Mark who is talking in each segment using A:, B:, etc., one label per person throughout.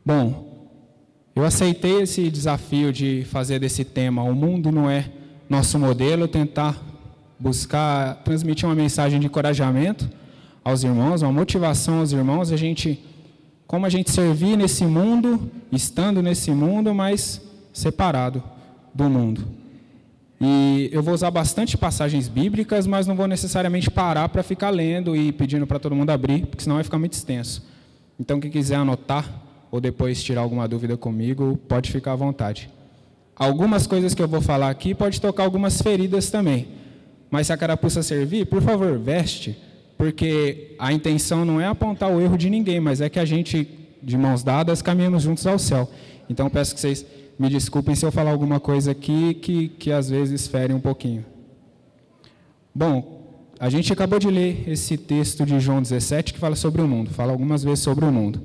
A: Bom, eu aceitei esse desafio de fazer desse tema "O mundo não é nosso modelo", tentar buscar transmitir uma mensagem de encorajamento aos irmãos, uma motivação aos irmãos, como a gente servir nesse mundo, estando nesse mundo, mas separado do mundo. E eu vou usar bastante passagens bíblicas, mas não vou necessariamente parar para ficar lendo e pedindo para todo mundo abrir, porque senão vai ficar muito extenso. Então, quem quiser anotar ou depois tirar alguma dúvida comigo, pode ficar à vontade. Algumas coisas que eu vou falar aqui pode tocar algumas feridas também. Mas se a carapuça servir, por favor, veste, porque a intenção não é apontar o erro de ninguém, mas é que a gente, de mãos dadas, caminhamos juntos ao céu. Então, peço que vocês me desculpem se eu falar alguma coisa aqui que às vezes fere um pouquinho. Bom, a gente acabou de ler esse texto de João 17 que fala sobre o mundo, fala algumas vezes sobre o mundo.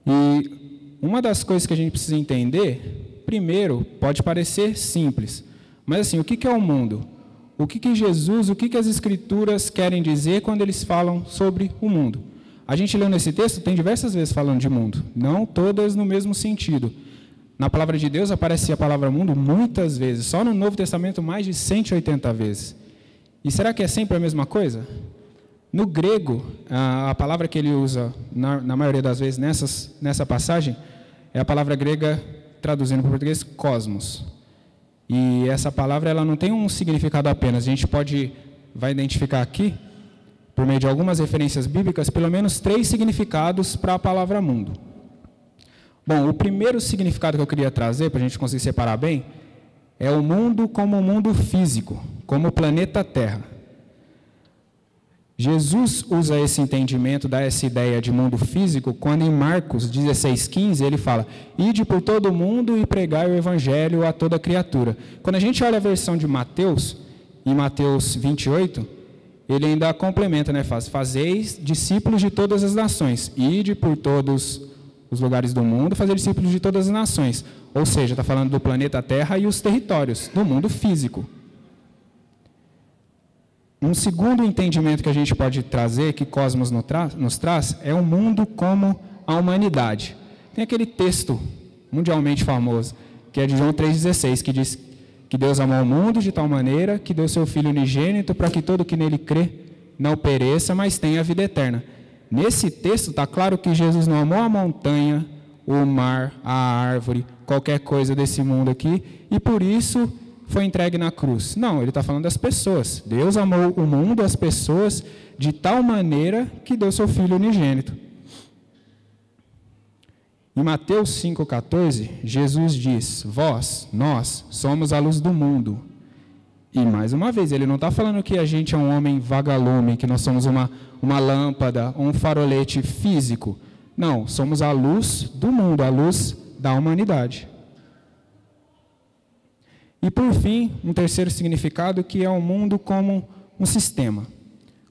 A: E uma das coisas que a gente precisa entender, primeiro, pode parecer simples, mas assim, o que é o mundo? O que Jesus, o que as Escrituras querem dizer quando eles falam sobre o mundo? A gente leu nesse texto, tem diversas vezes falando de mundo, não todas no mesmo sentido. Na palavra de Deus aparece a palavra mundo muitas vezes, só no Novo Testamento mais de 180 vezes. E será que é sempre a mesma coisa? No grego, a palavra que ele usa na maioria das vezes nessa passagem é a palavra grega, traduzindo para o português, cosmos. E essa palavra ela não tem um significado apenas, a gente vai identificar aqui, por meio de algumas referências bíblicas, pelo menos 3 significados para a palavra mundo. Bom, o primeiro significado que eu queria trazer, para a gente conseguir separar bem, é o mundo como um mundo físico, como o planeta Terra. Jesus usa esse entendimento, dá essa ideia de mundo físico, quando em Marcos 16:15 ele fala: "Ide por todo o mundo e pregai o evangelho a toda criatura". Quando a gente olha a versão de Mateus, em Mateus 28, ele ainda complementa, né? Fazeis discípulos de todas as nações, ide por todos os lugares do mundo, fazer discípulos de todas as nações. Ou seja, está falando do planeta Terra e os territórios, do mundo físico. Um segundo entendimento que a gente pode trazer, que Cosmos nos traz, é o mundo como a humanidade. Tem aquele texto mundialmente famoso, que é de João 3,16, que diz que Deus amou o mundo de tal maneira que deu seu Filho unigênito para que todo que nele crê não pereça, mas tenha a vida eterna. Nesse texto está claro que Jesus não amou a montanha, o mar, a árvore, qualquer coisa desse mundo aqui, e por isso foi entregue na cruz. Não, ele está falando das pessoas. Deus amou o mundo, as pessoas, de tal maneira que deu seu Filho unigênito. Em Mateus 5,14, Jesus diz: nós somos a luz do mundo. E mais uma vez, ele não está falando que a gente é um homem vagalume, que nós somos uma lâmpada, um farolete físico. Não, somos a luz do mundo, a luz da humanidade. E por fim, um terceiro significado, que é o mundo como um sistema,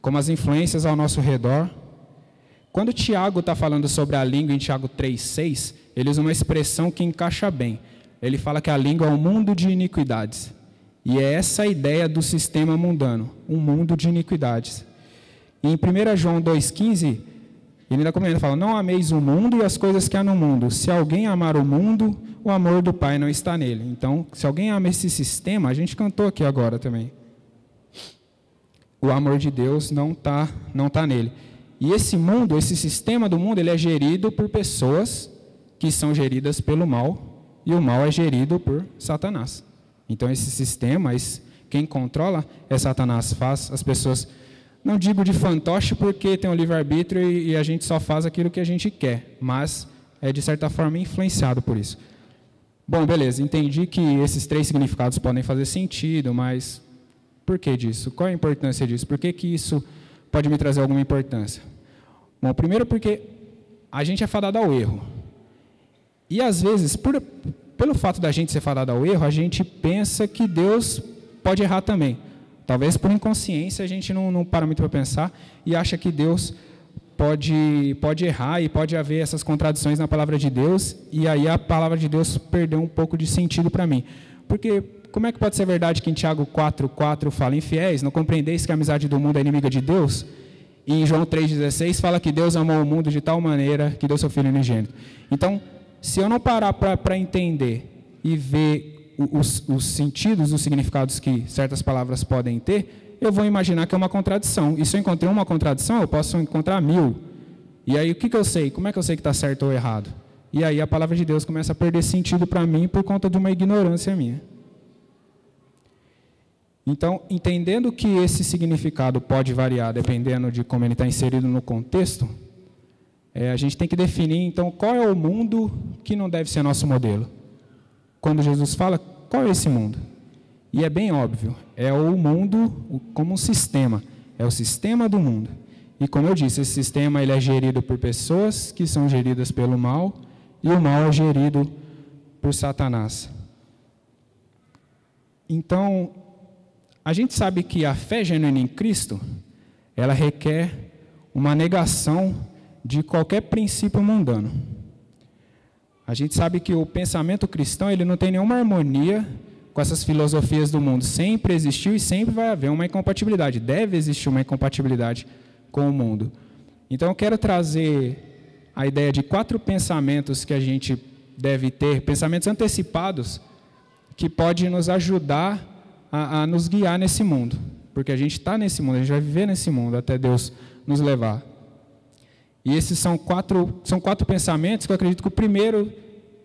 A: como as influências ao nosso redor. Quando Tiago está falando sobre a língua, em Tiago 3,6, ele usa uma expressão que encaixa bem. Ele fala que a língua é um mundo de iniquidades. E é essa a ideia do sistema mundano, um mundo de iniquidades. E em 1 João 2,15, ele ainda comenta, fala: "Não ameis o mundo e as coisas que há no mundo. Se alguém amar o mundo, o amor do Pai não está nele." Então, se alguém ama esse sistema, a gente cantou aqui agora também, o amor de Deus não tá nele. E esse mundo, esse sistema do mundo, ele é gerido por pessoas que são geridas pelo mal, e o mal é gerido por Satanás. Então, esse sistema, quem controla é Satanás, faz as pessoas, não digo de fantoche porque tem o livre-arbítrio e a gente só faz aquilo que a gente quer, mas é de certa forma influenciado por isso. Bom, beleza, entendi que esses 3 significados podem fazer sentido, mas por que disso? Qual a importância disso? Por que isso pode me trazer alguma importância? Bom, primeiro porque a gente é fadado ao erro. E às vezes, pelo fato da gente ser fadado ao erro, a gente pensa que Deus pode errar também. Talvez por inconsciência a gente não para muito para pensar e acha que Deus pode errar e pode haver essas contradições na palavra de Deus, e aí a palavra de Deus perdeu um pouco de sentido para mim. Porque como é que pode ser verdade que em Tiago 4,4 fala: "Infiéis, não compreendeis que a amizade do mundo é inimiga de Deus?" E em João 3,16 fala que Deus amou o mundo de tal maneira que deu seu Filho unigênito. Então, se eu não parar para entender e ver os sentidos, os significados que certas palavras podem ter, eu vou imaginar que é uma contradição. E se eu encontrei uma contradição, eu posso encontrar 1000. E aí, o que eu sei? Como é que eu sei que está certo ou errado? E aí a palavra de Deus começa a perder sentido para mim por conta de uma ignorância minha. Então, entendendo que esse significado pode variar dependendo de como ele está inserido no contexto, a gente tem que definir, então, qual é o mundo que não deve ser nosso modelo. Quando Jesus fala, qual é esse mundo? E é bem óbvio, é o mundo como um sistema, é o sistema do mundo. E como eu disse, esse sistema ele é gerido por pessoas que são geridas pelo mal, e o mal é gerido por Satanás. Então, a gente sabe que a fé genuína em Cristo, ela requer uma negação de qualquer princípio mundano. A gente sabe que o pensamento cristão ele não tem nenhuma harmonia com essas filosofias do mundo. Sempre existiu e sempre vai haver uma incompatibilidade. Deve existir uma incompatibilidade com o mundo. Então, eu quero trazer a ideia de 4 pensamentos que a gente deve ter, pensamentos antecipados, que pode nos ajudar a nos guiar nesse mundo. Porque a gente está nesse mundo, a gente vai viver nesse mundo até Deus nos levar. E esses são quatro pensamentos que eu acredito que o primeiro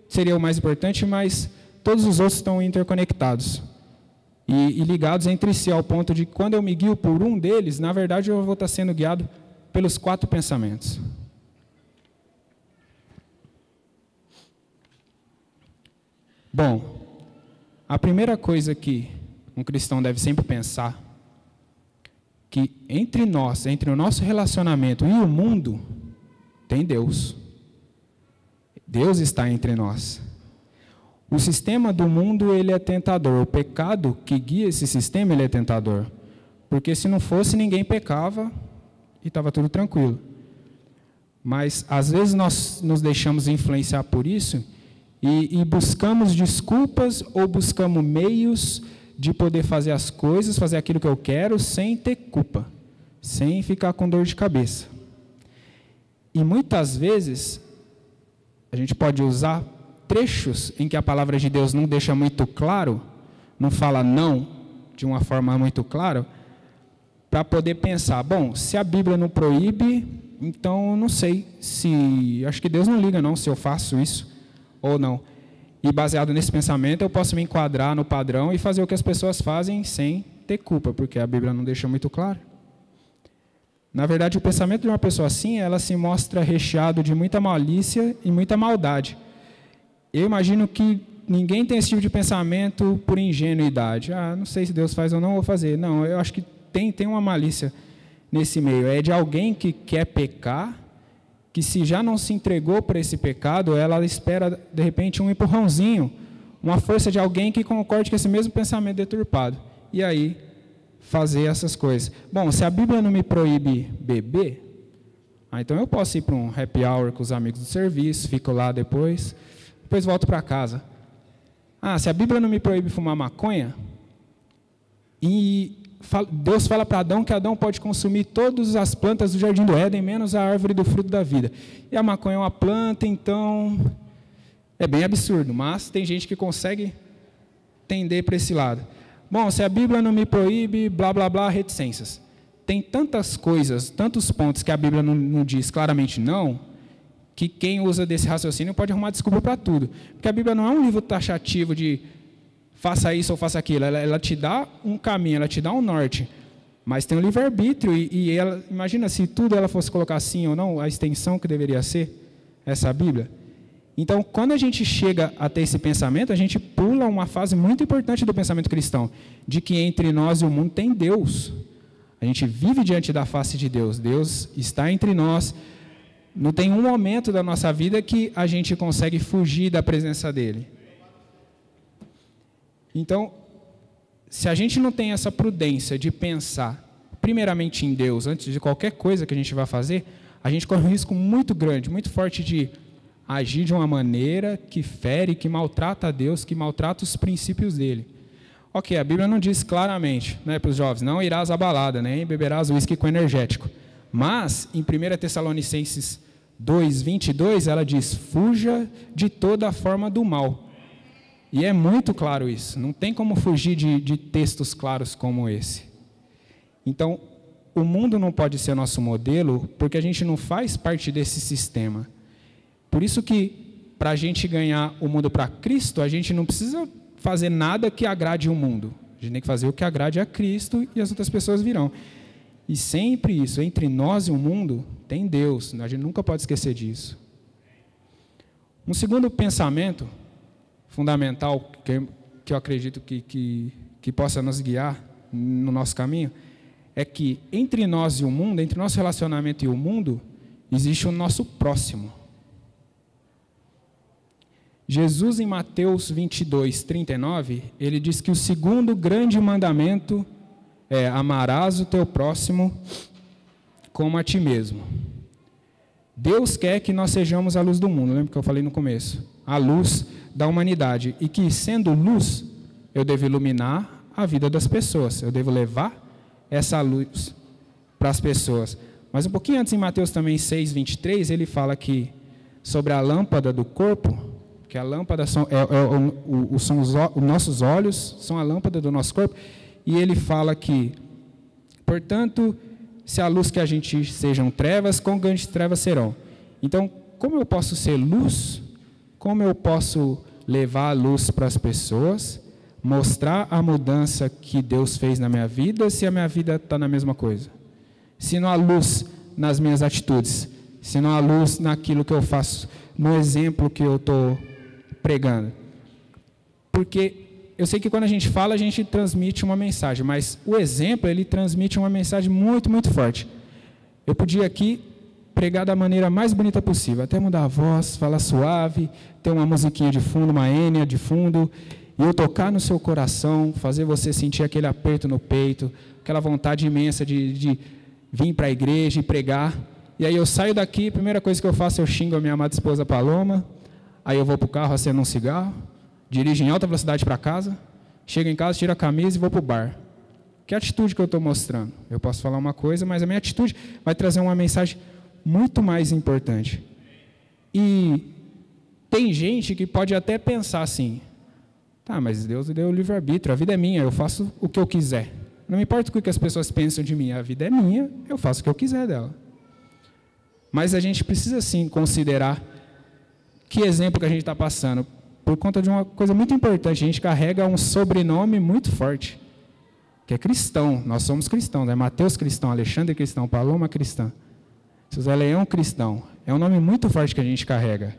A: seria o mais importante, mas todos os outros estão interconectados e ligados entre si, ao ponto de que quando eu me guio por um deles, na verdade eu vou estar sendo guiado pelos 4 pensamentos. Bom, a primeira coisa que um cristão deve sempre pensar, que entre nós, entre o nosso relacionamento e o mundo, tem Deus. Deus está entre nós. O sistema do mundo, ele é tentador. O pecado que guia esse sistema, ele é tentador. Porque se não fosse, ninguém pecava e estava tudo tranquilo. Mas, às vezes, nós nos deixamos influenciar por isso e buscamos desculpas ou buscamos meios de poder fazer as coisas, fazer aquilo que eu quero, sem ter culpa, sem ficar com dor de cabeça. E, muitas vezes, a gente pode usar trechos em que a palavra de Deus não deixa muito claro, não fala não de uma forma muito clara, para poder pensar, bom, se a Bíblia não proíbe, então eu não sei se, acho que Deus não liga não se eu faço isso ou não. E baseado nesse pensamento eu posso me enquadrar no padrão e fazer o que as pessoas fazem sem ter culpa, porque a Bíblia não deixa muito claro. Na verdade, o pensamento de uma pessoa assim, ela se mostra recheado de muita malícia e muita maldade. Eu imagino que ninguém tem esse tipo de pensamento por ingenuidade. Não sei se Deus faz ou não, vou fazer. Não, eu acho que tem uma malícia nesse meio. É de alguém que quer pecar, que se já não se entregou para esse pecado, ela espera, de repente, um empurrãozinho, uma força de alguém que concorde com esse mesmo pensamento deturpado. E aí, fazer essas coisas. Bom, se a Bíblia não me proíbe beber, então eu posso ir para um happy hour com os amigos do serviço, fico lá depois volto para casa. Se a Bíblia não me proíbe fumar maconha, e Deus fala para Adão que Adão pode consumir todas as plantas do jardim do Éden, menos a árvore do fruto da vida. E a maconha é uma planta, então é bem absurdo, mas tem gente que consegue tender para esse lado. Bom, se a Bíblia não me proíbe, blá, blá, blá, reticências. Tem tantas coisas, tantos pontos que a Bíblia não diz claramente não, que quem usa desse raciocínio pode arrumar desculpa para tudo. Porque a Bíblia não é um livro taxativo de faça isso ou faça aquilo. Ela te dá um caminho, ela te dá um norte. Mas tem um livre-arbítrio e ela, imagina se tudo ela fosse colocar sim ou não, a extensão que deveria ser essa Bíblia. Então, quando a gente chega a ter esse pensamento, a gente pula uma fase muito importante do pensamento cristão, de que entre nós e o mundo tem Deus. A gente vive diante da face de Deus. Deus está entre nós. Não tem um momento da nossa vida que a gente consegue fugir da presença dele. Então, se a gente não tem essa prudência de pensar primeiramente em Deus, antes de qualquer coisa que a gente vai fazer, a gente corre um risco muito grande, muito forte de agir de uma maneira que fere, que maltrata a Deus, que maltrata os princípios dele. Ok, a Bíblia não diz claramente, né, para os jovens, não irás à balada, nem beberás uísque com energético. Mas, em 1 Tessalonicenses 2:22, ela diz: fuja de toda forma do mal. E é muito claro isso, não tem como fugir de textos claros como esse. Então, o mundo não pode ser nosso modelo, porque a gente não faz parte desse sistema. Por isso que, para a gente ganhar o mundo para Cristo, a gente não precisa fazer nada que agrade o mundo. A gente tem que fazer o que agrade a Cristo e as outras pessoas virão. E sempre isso, entre nós e o mundo, tem Deus. A gente nunca pode esquecer disso. Um segundo pensamento fundamental, que eu acredito que possa nos guiar no nosso caminho, é que entre nós e o mundo, entre nosso relacionamento e o mundo, existe o nosso próximo. Jesus, em Mateus 22:39, ele diz que o segundo grande mandamento é: amarás o teu próximo como a ti mesmo. Deus quer que nós sejamos a luz do mundo, lembra que eu falei no começo? A luz da humanidade. E que, sendo luz, eu devo iluminar a vida das pessoas. Eu devo levar essa luz para as pessoas. Mas um pouquinho antes, em Mateus também 6:23, ele fala que sobre a lâmpada do corpo, que a lâmpada são os nossos olhos, são a lâmpada do nosso corpo, e ele fala que, portanto, se a luz que a gente sejam trevas, quão grandes trevas serão. Então, como eu posso ser luz? Como eu posso levar a luz para as pessoas, mostrar a mudança que Deus fez na minha vida, se a minha vida está na mesma coisa? Se não há luz nas minhas atitudes, se não há luz naquilo que eu faço, no exemplo que eu estou pregando. Porque eu sei que quando a gente fala, a gente transmite uma mensagem, mas o exemplo, ele transmite uma mensagem muito, muito forte. Eu podia aqui pregar da maneira mais bonita possível, até mudar a voz, falar suave, ter uma musiquinha de fundo, uma ênia de fundo, e eu tocar no seu coração, fazer você sentir aquele aperto no peito, aquela vontade imensa de vir para a igreja e pregar. E aí eu saio daqui, a primeira coisa que eu faço, eu xingo a minha amada esposa Paloma, aí eu vou para o carro, acendo um cigarro, dirijo em alta velocidade para casa, chego em casa, tiro a camisa e vou para o bar. Que atitude que eu estou mostrando? Eu posso falar uma coisa, mas a minha atitude vai trazer uma mensagem muito mais importante. E tem gente que pode até pensar assim: tá, mas Deus deu o livre-arbítrio, a vida é minha, eu faço o que eu quiser. Não me importa o que as pessoas pensam de mim, a vida é minha, eu faço o que eu quiser dela. Mas a gente precisa sim considerar que exemplo que a gente está passando, por conta de uma coisa muito importante. A gente carrega um sobrenome muito forte, que é cristão. Nós somos cristãos, né? Mateus cristão, Alexandre cristão, Paloma cristã, José Leão cristão. É um nome muito forte que a gente carrega.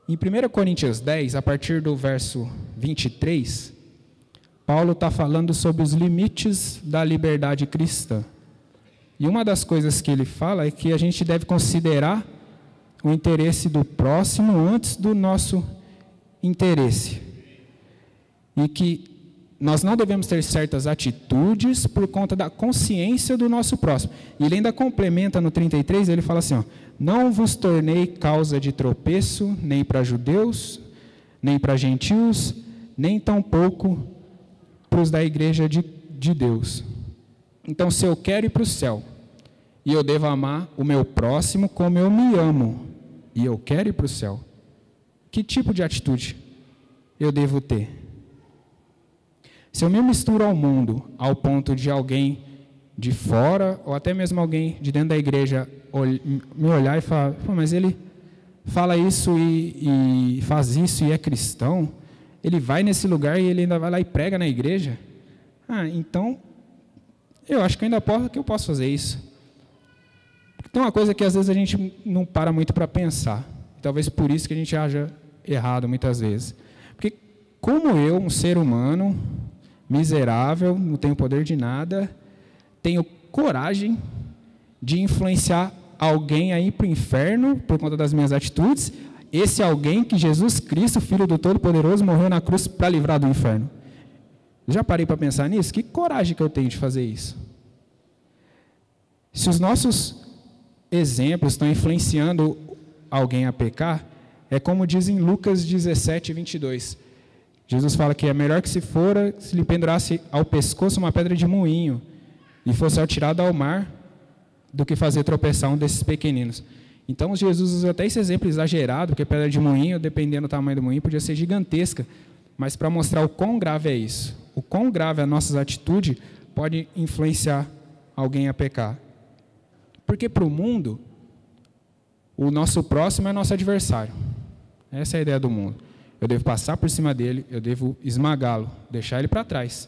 A: Em 1 Coríntios 10, a partir do verso 23, Paulo está falando sobre os limites da liberdade cristã. E uma das coisas que ele fala é que a gente deve considerar o interesse do próximo antes do nosso interesse. E que nós não devemos ter certas atitudes por conta da consciência do nosso próximo. E ele ainda complementa no 33, ele fala assim: ó, não vos tornei causa de tropeço, nem para judeus, nem para gentios, nem tampouco para os da igreja de Deus. Então, se eu quero ir para o céu, e eu devo amar o meu próximo como eu me amo, e eu quero ir para o céu, que tipo de atitude eu devo ter? Se eu me misturo ao mundo, ao ponto de alguém de fora, ou até mesmo alguém de dentro da igreja, me olhar e falar: pô, mas ele fala isso e faz isso e é cristão, ele vai nesse lugar e ele ainda vai lá e prega na igreja, então eu acho que eu posso fazer isso. Tem uma coisa que às vezes a gente não para muito para pensar, talvez por isso que a gente haja errado muitas vezes. Porque como eu, um ser humano miserável, não tenho poder de nada, tenho coragem de influenciar alguém a ir para o inferno por conta das minhas atitudes, esse alguém que Jesus Cristo, Filho do Todo-Poderoso, morreu na cruz para livrar do inferno. Já parei para pensar nisso? Que coragem que eu tenho de fazer isso? Se os nossos exemplos estão influenciando alguém a pecar, é como diz em Lucas 17:22. Jesus fala que é melhor que se lhe pendurasse ao pescoço uma pedra de moinho e fosse atirado ao mar do que fazer tropeçar um desses pequeninos. Então, Jesus usa até esse exemplo exagerado, porque pedra de moinho, dependendo do tamanho do moinho, podia ser gigantesca, mas para mostrar o quão grave é isso. O quão grave a nossa atitude pode influenciar alguém a pecar. Porque para o mundo, o nosso próximo é nosso adversário. Essa é a ideia do mundo. Eu devo passar por cima dele, eu devo esmagá-lo, deixar ele para trás.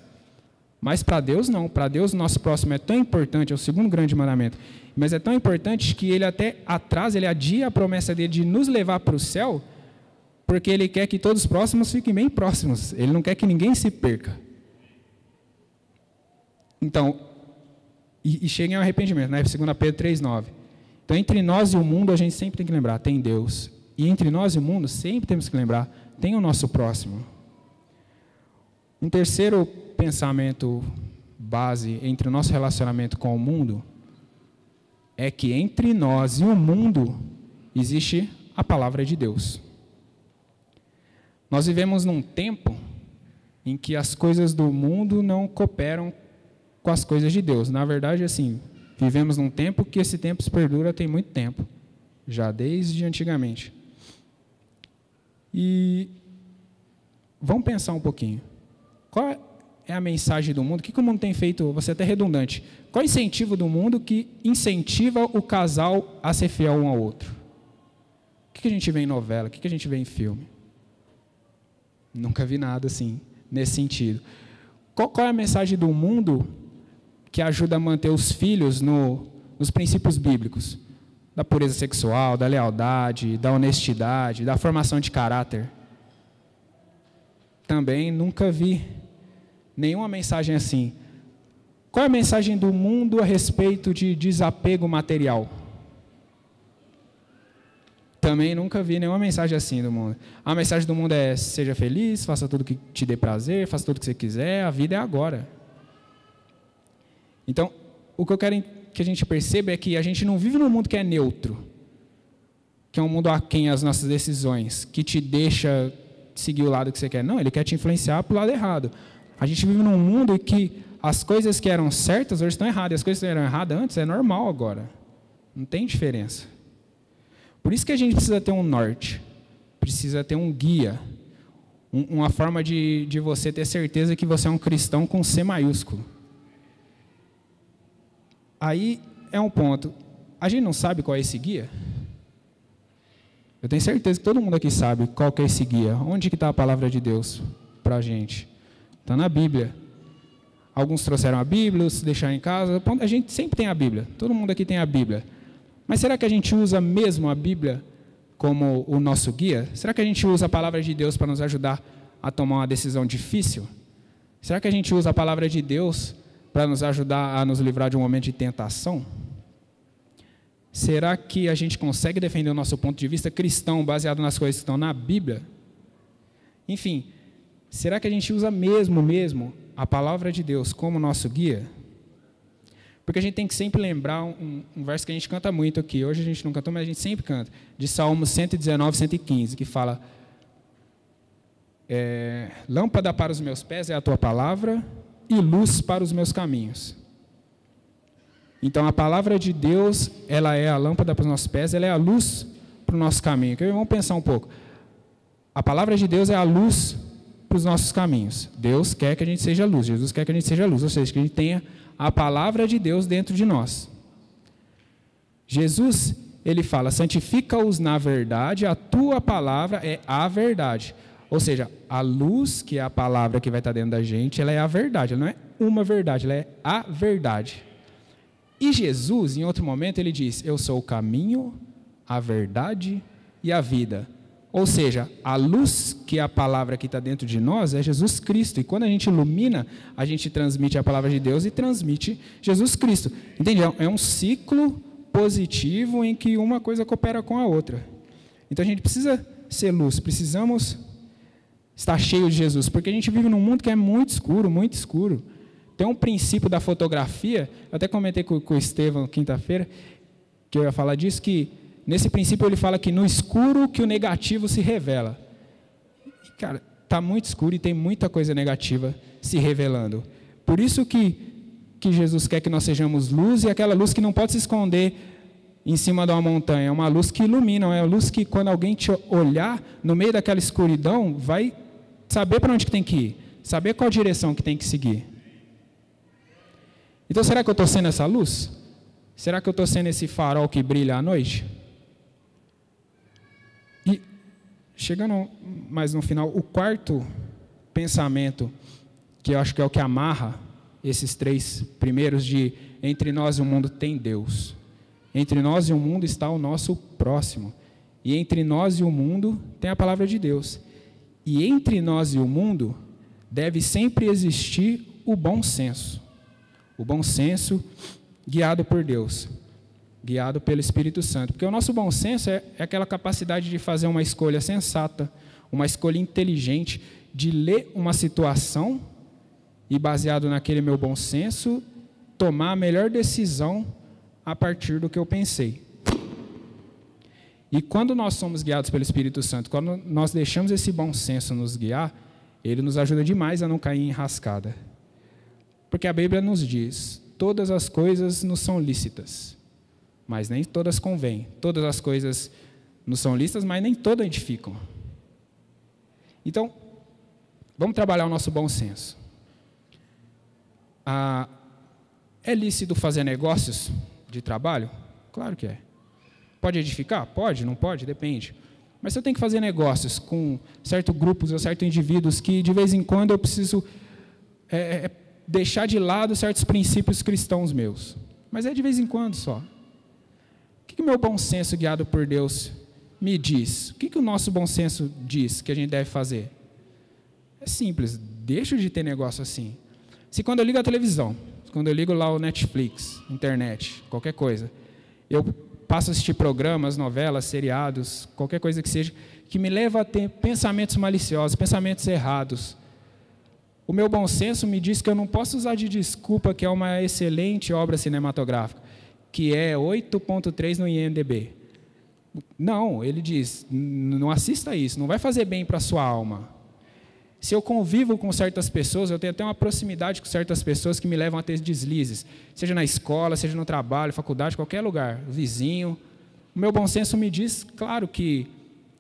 A: Mas para Deus não. Para Deus o nosso próximo é tão importante, é o segundo grande mandamento, mas é tão importante que ele até atrasa, ele adia a promessa dele de nos levar para o céu, porque ele quer que todos os próximos fiquem bem próximos. Ele não quer que ninguém se perca. Então, e cheguem ao arrependimento, né? 2 Pedro 3,9. Então, entre nós e o mundo, a gente sempre tem que lembrar, tem Deus. E entre nós e o mundo, sempre temos que lembrar, tem o nosso próximo. Um terceiro pensamento base entre o nosso relacionamento com o mundo é que entre nós e o mundo existe a palavra de Deus. Nós vivemos num tempo em que as coisas do mundo não cooperam com as coisas de Deus. Na verdade, assim, vivemos num tempo que esse tempo se perdura tem muito tempo, já desde antigamente. E vamos pensar um pouquinho. Qual é a mensagem do mundo? O que o mundo tem feito? Vou ser até redundante. Qual é o incentivo do mundo que incentiva o casal a ser fiel um ao outro? O que a gente vê em novela? O que a gente vê em filme? Nunca vi nada assim, nesse sentido. Qual é a mensagem do mundo que ajuda a manter os filhos nos princípios bíblicos? Da pureza sexual, da lealdade, da honestidade, da formação de caráter. Também nunca vi nenhuma mensagem assim. Qual é a mensagem do mundo a respeito de desapego material? Também nunca vi nenhuma mensagem assim do mundo. A mensagem do mundo é: seja feliz, faça tudo que te dê prazer, faça tudo que você quiser, a vida é agora. Então, o que eu quero que a gente perceba é que a gente não vive num mundo que é neutro, que é um mundo aquém às nossas decisões, que te deixa seguir o lado que você quer. Não, ele quer te influenciar para o lado errado. A gente vive num mundo em que as coisas que eram certas hoje estão erradas, e as coisas que eram erradas antes é normal agora. Não tem diferença. Por isso que a gente precisa ter um norte, precisa ter um guia, uma forma de você ter certeza que você é um cristão com C maiúsculo. Aí é um ponto. A gente não sabe qual é esse guia? Eu tenho certeza que todo mundo aqui sabe qual que é esse guia. Onde que está a palavra de Deus para a gente? Está na Bíblia. Alguns trouxeram a Bíblia, se deixaram em casa. A gente sempre tem a Bíblia. Todo mundo aqui tem a Bíblia. Mas será que a gente usa mesmo a Bíblia como o nosso guia? Será que a gente usa a palavra de Deus para nos ajudar a tomar uma decisão difícil? Será que a gente usa a palavra de Deus para nos ajudar a nos livrar de um momento de tentação? Será que a gente consegue defender o nosso ponto de vista cristão baseado nas coisas que estão na Bíblia? Enfim, será que a gente usa mesmo a palavra de Deus como nosso guia? Porque a gente tem que sempre lembrar um verso que a gente canta muito aqui. Hoje a gente não cantou, mas a gente sempre canta. De Salmos 119, 115, que fala: lâmpada para os meus pés é a tua palavra e luz para os meus caminhos. Então, a palavra de Deus, ela é a lâmpada para os nossos pés, ela é a luz para o nosso caminho. Vamos pensar um pouco. A palavra de Deus é a luz para os nossos caminhos. Deus quer que a gente seja luz, Jesus quer que a gente seja luz, ou seja, que a gente tenha a palavra de Deus dentro de nós. Jesus, ele fala: santifica-os na verdade, a tua palavra é a verdade. Ou seja, a luz, que é a palavra que vai estar dentro da gente, ela é a verdade, ela não é uma verdade, ela é a verdade. E Jesus, em outro momento, ele diz: eu sou o caminho, a verdade e a vida. Ou seja, a luz, que é a palavra que está dentro de nós, é Jesus Cristo. E quando a gente ilumina, a gente transmite a palavra de Deus e transmite Jesus Cristo. Entende? É um ciclo positivo em que uma coisa coopera com a outra. Então a gente precisa ser luz, precisamos estar cheio de Jesus, porque a gente vive num mundo que é muito escuro, muito escuro. Tem um princípio da fotografia, eu até comentei com o Estevão quinta-feira, que eu ia falar disso, que nesse princípio ele fala que no escuro que o negativo se revela. E, cara, está muito escuro e tem muita coisa negativa se revelando. Por isso que que Jesus quer que nós sejamos luz, e aquela luz que não pode se esconder em cima de uma montanha. É uma luz que ilumina, é uma luz que quando alguém te olhar no meio daquela escuridão, vai saber para onde que tem que ir, saber qual direção que tem que seguir. Então, será que eu estou sendo essa luz? Será que eu estou sendo esse farol que brilha à noite? E, chegando mais no final, o quarto pensamento, que eu acho que é o que amarra esses três primeiros, de entre nós e o mundo tem Deus. Entre nós e o mundo está o nosso próximo. E entre nós e o mundo tem a palavra de Deus. E entre nós e o mundo deve sempre existir o bom senso. O bom senso guiado por Deus, guiado pelo Espírito Santo. Porque o nosso bom senso é aquela capacidade de fazer uma escolha sensata, uma escolha inteligente, de ler uma situação e, baseado naquele meu bom senso, tomar a melhor decisão a partir do que eu pensei. E quando nós somos guiados pelo Espírito Santo, quando nós deixamos esse bom senso nos guiar, ele nos ajuda demais a não cair em enrascada. Porque a Bíblia nos diz, todas as coisas nos são lícitas, mas nem todas convêm. Todas as coisas nos são lícitas, mas nem todas edificam. Então, vamos trabalhar o nosso bom senso. É lícito fazer negócios de trabalho? Claro que é. Pode edificar? Pode, não pode? Depende. Mas se eu tenho que fazer negócios com certos grupos ou certos indivíduos que, de vez em quando, eu preciso deixar de lado certos princípios cristãos meus. Mas é de vez em quando só. O que o meu bom senso guiado por Deus me diz? O que o nosso bom senso diz que a gente deve fazer? É simples, deixa de ter negócio assim. Se quando eu ligo a televisão, quando eu ligo lá o Netflix, internet, qualquer coisa, eu passo a assistir programas, novelas, seriados, qualquer coisa que seja, que me leva a ter pensamentos maliciosos, pensamentos errados. O meu bom senso me diz que eu não posso usar de desculpa que é uma excelente obra cinematográfica, que é 8.3 no IMDb. Não, ele diz, não assista isso, não vai fazer bem para a sua alma. Se eu convivo com certas pessoas, eu tenho até uma proximidade com certas pessoas que me levam a ter deslizes, seja na escola, seja no trabalho, faculdade, qualquer lugar, vizinho. O meu bom senso me diz, claro que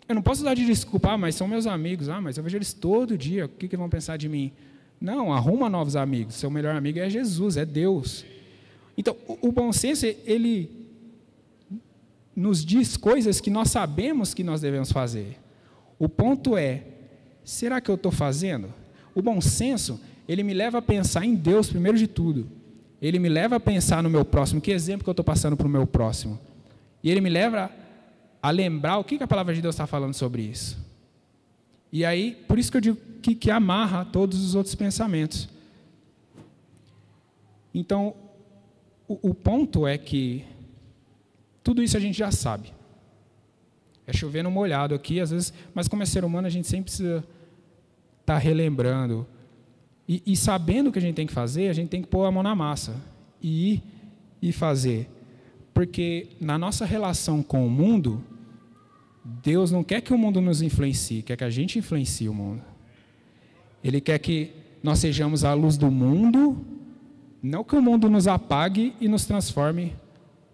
A: eu não posso usar de desculpa, mas são meus amigos, mas eu vejo eles todo dia, o que vão pensar de mim? Não, arruma novos amigos, seu melhor amigo é Jesus, é Deus. Então, o bom senso, ele nos diz coisas que nós sabemos que nós devemos fazer. O ponto é, será que eu estou fazendo? O bom senso, ele me leva a pensar em Deus primeiro de tudo. Ele me leva a pensar no meu próximo. Que exemplo que eu estou passando para o meu próximo? E ele me leva a lembrar o que a palavra de Deus está falando sobre isso. E aí, por isso que eu digo que amarra todos os outros pensamentos. Então, o ponto é que tudo isso a gente já sabe. É chover no molhado aqui, às vezes, mas como é ser humano, a gente sempre precisa estar relembrando. E sabendo o que a gente tem que fazer, a gente tem que pôr a mão na massa e ir e fazer. Porque na nossa relação com o mundo, Deus não quer que o mundo nos influencie, quer que a gente influencie o mundo. Ele quer que nós sejamos a luz do mundo, não que o mundo nos apague e nos transforme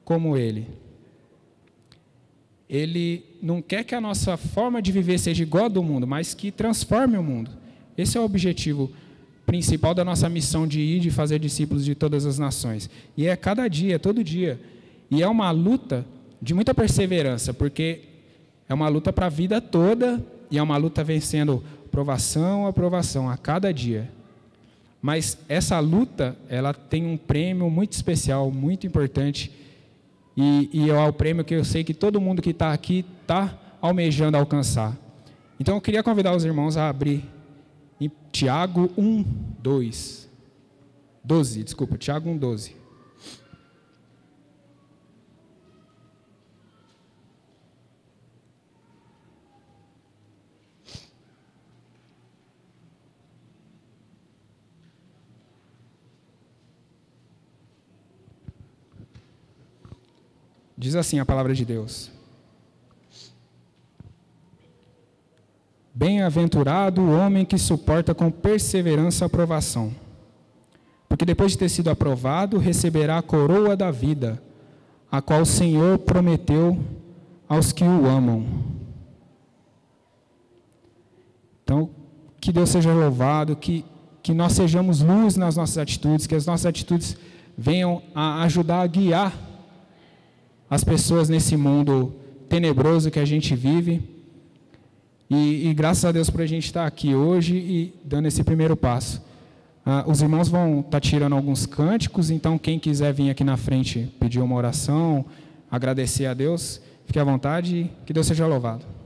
A: como Ele. Ele não quer que a nossa forma de viver seja igual a do mundo, mas que transforme o mundo. Esse é o objetivo principal da nossa missão de ir, de fazer discípulos de todas as nações. E é cada dia, é todo dia. E é uma luta de muita perseverança, porque é uma luta para a vida toda, e é uma luta vencendo provação a provação, a cada dia. Mas essa luta, ela tem um prêmio muito especial, muito importante, e é o prêmio que eu sei que todo mundo que está aqui está almejando alcançar. Então, eu queria convidar os irmãos a abrir em Tiago 1:12. Tiago 1:12. Diz assim a palavra de Deus: Bem-aventurado o homem que suporta com perseverança a provação, porque depois de ter sido aprovado, receberá a coroa da vida, a qual o Senhor prometeu aos que o amam. Então, que Deus seja louvado, que nós sejamos luz nas nossas atitudes, que as nossas atitudes venham a ajudar a guiar as pessoas nesse mundo tenebroso que a gente vive. E graças a Deus por a gente estar aqui hoje e dando esse primeiro passo. Os irmãos vão estar tirando alguns cânticos, então quem quiser vir aqui na frente pedir uma oração, agradecer a Deus, fique à vontade e que Deus seja louvado.